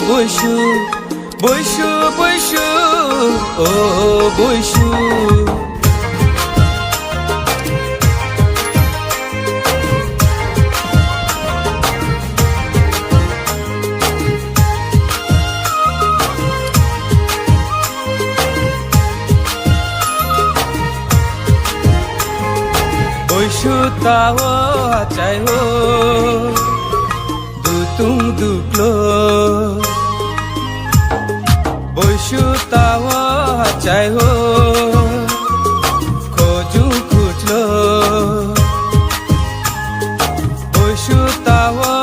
বৈশু বৈশু বৈশু ও বৈশু বৈশু তাও চাই হো দুতুং দুকলো বৈশু তাওয়া চাই হো খোঁজু খুঁজলো বৈশু তাওয়া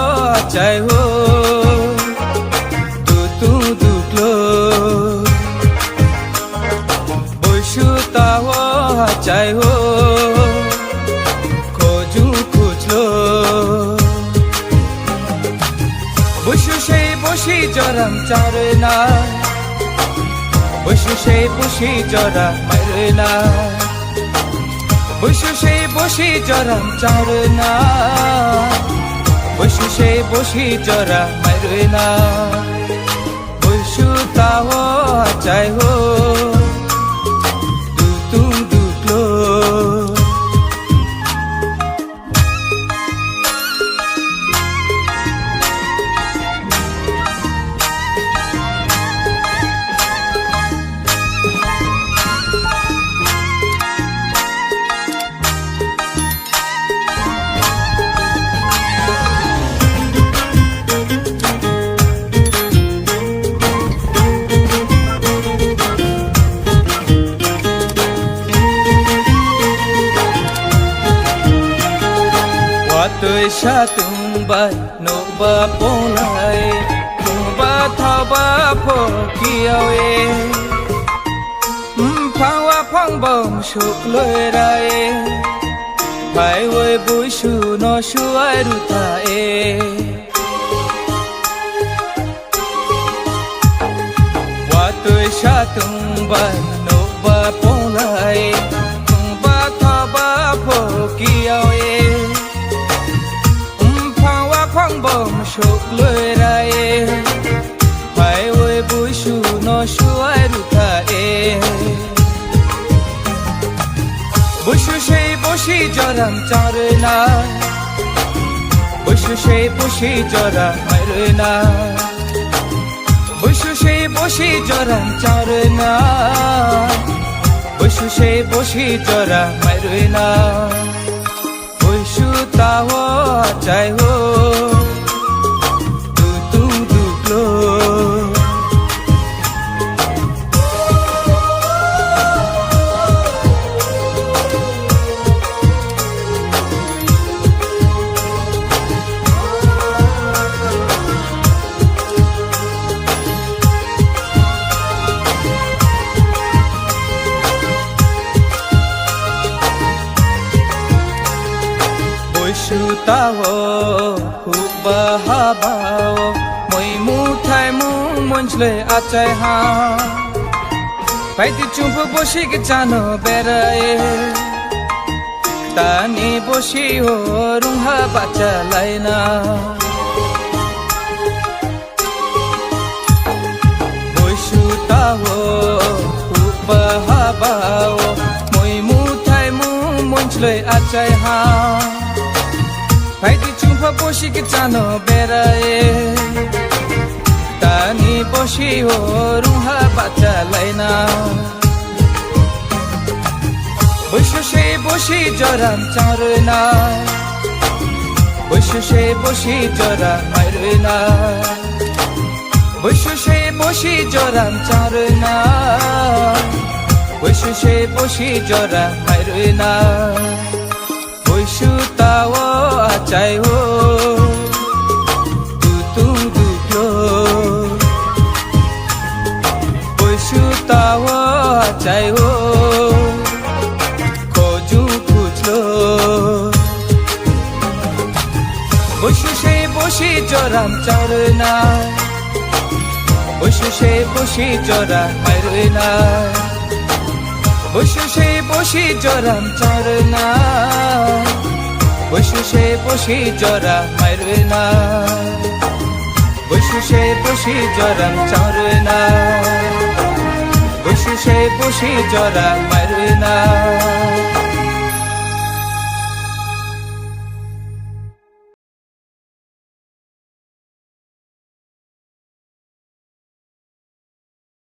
চাই হো দুতু দুকলো বৈশু তাওয়া চাই হো খোঁজু খুঁজলো বৈশু সেই বসি জরাম চারে না বৈশু সেই বসি জরা মারে না বৈশু সেই বসি জরাম চারে না বৈশু সেই বসি জরা মারে না বৈশু তাও চাই হো দুতু দুকলো tôi sa tung bay nô ba phong lại tung ba thao ba phô kiao e phang wa phang bom suk loi rai phai oi bui su no su ai ru tha e wa tôi sa tung bay nô ba phong lại tung ba thao ba phô kiao e phong bom suk loi rai phai oi bui su no su ai ru tha e bui su sei boshi joram chare na bui su sei boshi jora mai re na bui su sei boshi joram chare na bui su sei boshi jora mai re na bui su tawo chai ho bৈশু তাও হুবা হাবাও মই মুঠাই মু মঞ্চলে আচাই হা পাইতি চুপ বসি কে জানো বেড়ায়ে তানি বসি হো রুহা বাচ্চা লাইনা বৈশু তাও হুবা হাবাও মই মুঠাই মু মঞ্চলে আচাই হা Paiti chumpa boshi ke chano beraye Tani boshi ho ruha bacha laina Boshu sei boshi joram charna Boshu sei boshi jora mairna Boshu sei boshi joram charna Boshu sei boshi jora mairna চাই হো তুতুং দুক্লো বসু তাওয়া চাই হো খোঁজু খুঁজলো বসু সে বসি জরাম চরনা বসু সে বসি জরা মারনা বসু সে বসি জরাম চরনা বসু সে বসি জরা মারনা বসু সে বসি জরাম চরনা বসু সে বসি জরা মারনা